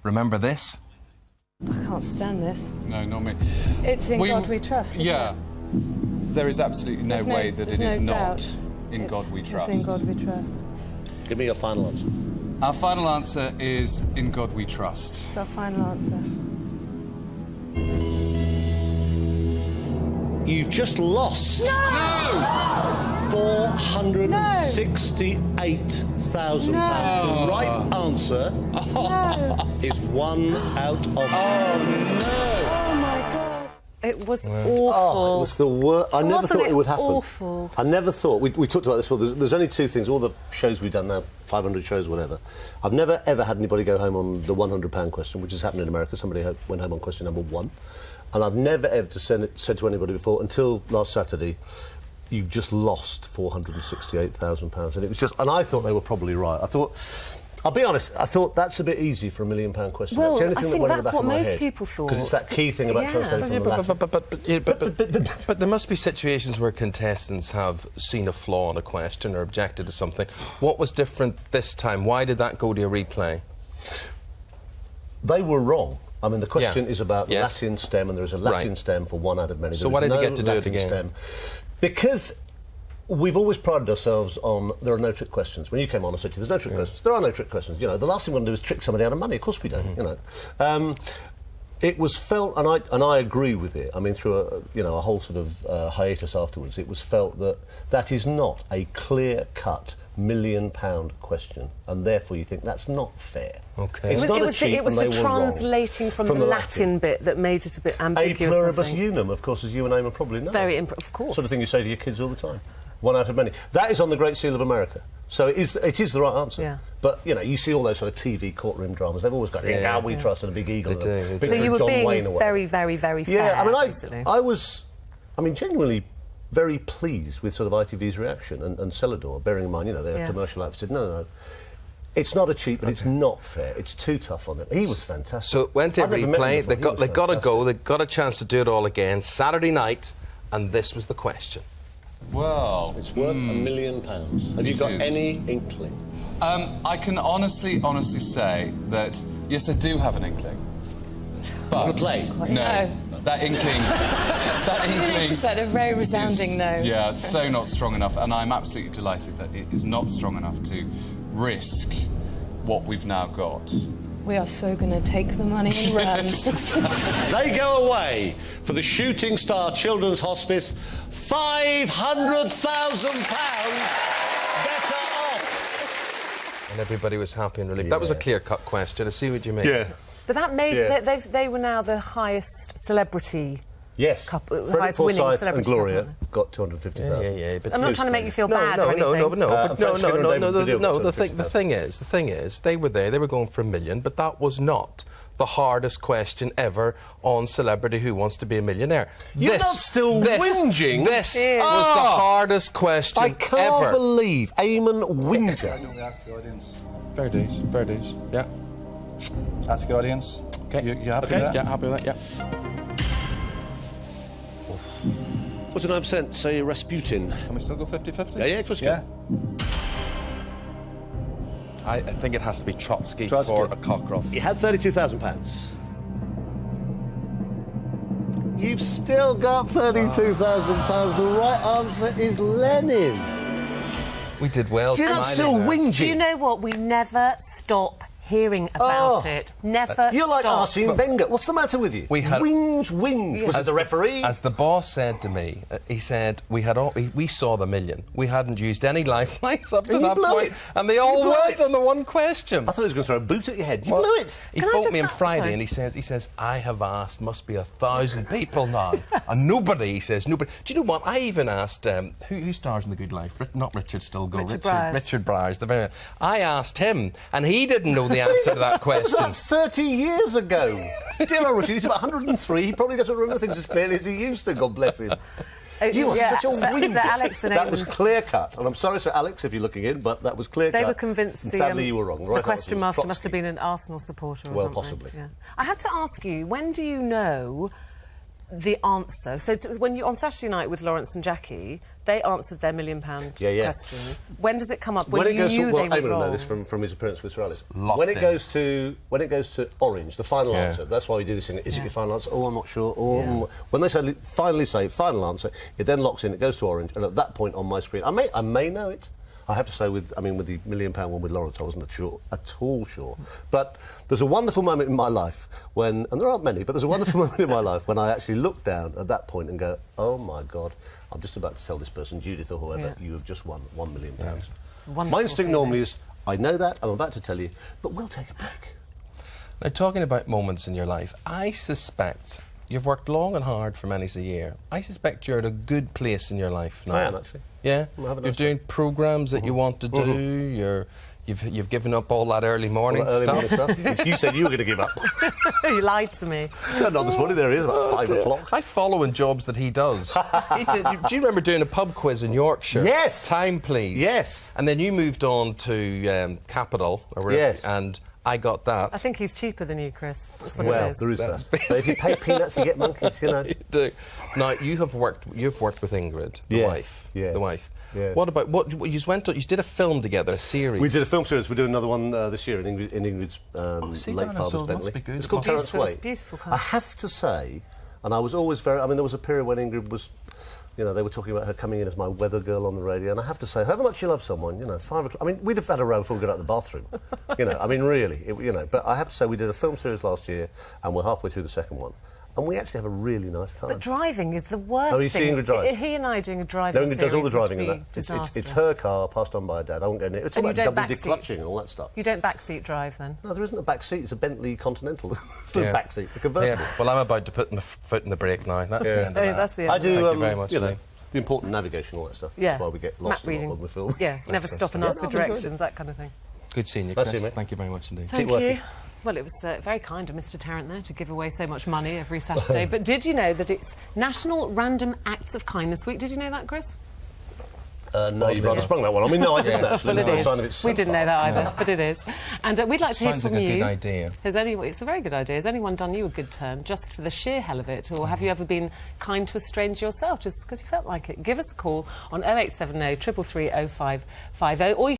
Remember this? I can't stand this. No, not me. It's in God we trust, isn't yeah. it? There is absolutely no way that it is not in God we trust. It's in God we trust. Give me your final answer. Our final answer is in God we trust. It's our final answer. You've just lost. No! £468,000. The right answer is 1 out of 5. Oh my God. It was awful. Oh, it was the worst. I never thought it would happen. Awful. I never thought. We talked about this before. There's only two things. All the shows we've done now, 500 shows, whatever. I've never ever had anybody go home on the £100 question, which has happened in America. Somebody went home on question number 1, and I've never ever said to anybody before until last Saturday, you've just lost £468,000, and it was just. And I thought they were probably right. I thought. I'll be honest, I thought that's a bit easy for a £1 million question. Well, that's the only thing I think that went in the that's back what of my most head. people thought. Because it's that key thing about translating from the Latin. But there must be situations where contestants have seen a flaw in a question or objected to something. What was different this time? Why did that go to a replay? They were wrong. I mean, the question is about Latin stem, and there is a Latin stem for 1 out of many. So why did you get to do it again? Stem. Because we've always prided ourselves on there are no trick questions. When you came on, I said to you, there's no trick questions. There are no trick questions. You know, the last thing we want to do is trick somebody out of money. Of course we don't. You know, it was felt, and I agree with it. I mean, through a whole sort of hiatus afterwards, it was felt that that is not a clear-cut £1 million question, and therefore you think that's not fair. Okay. It's not a cheat, it was and they the were wrong. translating from the Latin bit that made it a bit ambiguous. A pluribus unum, of course, as you and Eamon probably know. Of course. Sort of thing you say to your kids all the time. 1 out of many. That is on the Great Seal of America. So it is the right answer. Yeah. But, you know, you see all those sort of TV courtroom dramas. They've always got in God we trust and a big eagle. They do. So you were John being Wayne very, very, very fair, Yeah, I mean, basically. I was, genuinely very pleased with sort of ITV's reaction and Celador, bearing in mind, you know, their commercial outfit said, no. It's not a cheat, but it's not fair. It's too tough on them. He was fantastic. So it went to replay. They got to go. They got a chance to do it all again Saturday night, and this was the question. Well, it's worth £1 million. Have you got any inkling? I can honestly say that yes, I do have an inkling. But want to play? No, that inkling. Just said a very resounding no. Yeah, so not strong enough, and I'm absolutely delighted that it is not strong enough to risk what we've now got. We are so going to take the money and run. They go away for the Shooting Star Children's Hospice, £500,000 better off. And everybody was happy and relieved. That was a clear-cut question. I see what you mean. Yeah. But that made... They were now the highest celebrity... Yes. Couple, Freddie Forsyth and Gloria got 250,000. Yeah. But I'm not trying to make you feel bad or anything. The thing is, they were there. They were going for $1 million, but that was not the hardest question ever on Celebrity Who Wants to Be a Millionaire. You're not still whinging. This was the hardest question I can't believe Eamon whinger. Ask the audience. Fair days. Yeah. Ask the audience. Okay. You happy with that? Yeah, happy with that. Yeah. 49% say Rasputin. Can we still go 50-50? Yeah, of course you can. I think it has to be Trotsky. For a cockroach. You had £32,000. You've still got £32,000. The right answer is Lenin. We did well. You're not still whinging. Do you know what? We never stop hearing about it. Never You're like stop. Arsene Wenger. What's the matter with you? We had whinge. Was it the referee? As the boss said to me, he said we saw the $1 million. We hadn't used any lifelines up to that point, and they all worked on the one question. I thought he was going to throw a boot at your head. You blew it. He phoned me on Friday, and he says I have asked, must be 1,000 people now, and nobody. He says nobody. Do you know what? I even asked who stars in The Good Life? Not Richard Stilgoe. Richard Briers. I asked him, and he didn't know the answer to that question. That was like 30 years ago. Dear old Richard, he's about 103. He probably doesn't remember things as clearly as he used to, God bless him. You are such a whinger. That was clear-cut. And I'm sorry, Sir Alex, if you're looking in, but that was clear-cut. They were convinced sadly, you were wrong. The question master must have been an Arsenal supporter or something. Well, possibly. Yeah. I had to ask you, when do you know the answer. So when you on Saturday night with Lawrence and Jackie, they answered their £1 million question. When does it come up? When you knew they would Eamon will roll? know this from his appearance with Sir Alice. Locked When it in. goes to Orange, the final answer. That's why we do this thing. Is it your final answer? Oh, I'm not sure. When they finally say final answer, it then locks in. It goes to Orange, and at that point on my screen, I may know it. I have to say, with the £1 million one with Lawrence, I wasn't at all sure. But there's a wonderful moment in my life when, and there aren't many, but there's a wonderful moment in my life when I actually look down at that point and go, oh my God, I'm just about to tell this person, Judith or whoever, you have just won £1 million. My instinct normally is, I know that, I'm about to tell you, but we'll take a break. Now, talking about moments in your life, I suspect you've worked long and hard for many a year. I suspect you're at a good place in your life now. I am, actually. Yeah? I'm having a You're nice doing programmes that you want to do, you've given up all that early morning stuff. Which you said you were going to give up. You lied to me. Turned on this morning, there he is, about 5 o'clock. I follow in jobs that he does. Do you remember doing a pub quiz in Yorkshire? Yes. Time, please. Yes. And then you moved on to Capital. Or wherever, Yes. And I got that. I think he's cheaper than you, Chris. That's what it Well, is. there is that. But if you pay peanuts, you get monkeys, you know. You do. Now, you've worked with Ingrid, the Yes, wife. yes, The wife. yes. What about, you just went to, you did a film together, a series. We did a film series. We're doing another one this year in Ingrid's see, late Darren, father's so it must Bentley. be good. It's called Beautiful. Tarrant's Way. It's beautiful I cast. have to say, and I was always very... I mean, there was a period when Ingrid was... You know, they were talking about her coming in as my weather girl on the radio, and I have to say, however much you love someone, you know, 5 o'clock... I mean, we'd have had a row before we got out of the bathroom. You know, I mean, really, but I have to say, we did a film series last year, and we're halfway through the second one, and we actually have a really nice time. But driving is the worst Oh, you see thing. Ingrid drive? He and I doing a driving Ingrid does all the series driving in would that. be It's disastrous. her car, passed on by her dad. I won't go near it. It's all And about you don't double backseat? declutching and all that stuff. You don't backseat drive, then? No, there isn't a back seat. It's a Bentley Continental. It's the Yeah. back seat, a convertible. Yeah. Well, I'm about to put my foot in the brake now. That's the end of that. That's the end. I do, Thank you very much, you know, Lee. the important navigation, all that stuff. Yeah. That's why we get lost Map a lot reading. when we film. Yeah, never stop and Yeah, ask for I've enjoyed it. directions, that kind of thing. Good seeing you, Nice Chris. seeing you, mate. Thank you very much indeed. Thank working. you. Well, it was very kind of Mr. Tarrant there to give away so much money every Saturday. But did you know that it's National Random Acts of Kindness Week? Did you know that, Chris? No, you've rather sprung that one on me. No, I didn't actually. Well, it No is. sign of it so We didn't far. know that either, but it is. And we'd like to hear Sounds from like a you. good idea. It's a very good idea. Has anyone done you a good turn just for the sheer hell of it? Or have you ever been kind to a stranger yourself just because you felt like it? Give us a call on 0870 333 0550 or you